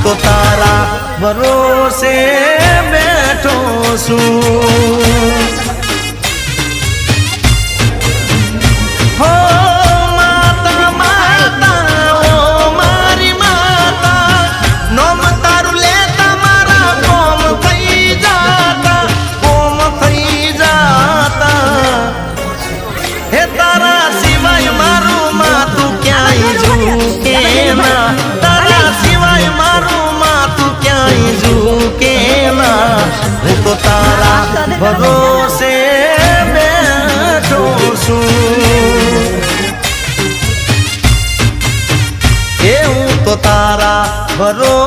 તો તારા ભરોસે બેઠો છું હો માતા માતા ઓ મારી માતા નોમ તારું લેતા મારા કોમ થઈ જાતા હે તારા સિવાય મારું માતું ક્યાંય ઝૂકે ના તારા સિવાય મારું માતું ક્યાંય ઝૂકે ના હું તો તારા ભરોસે બેઠો છું એ હું તો તારા ભરોસે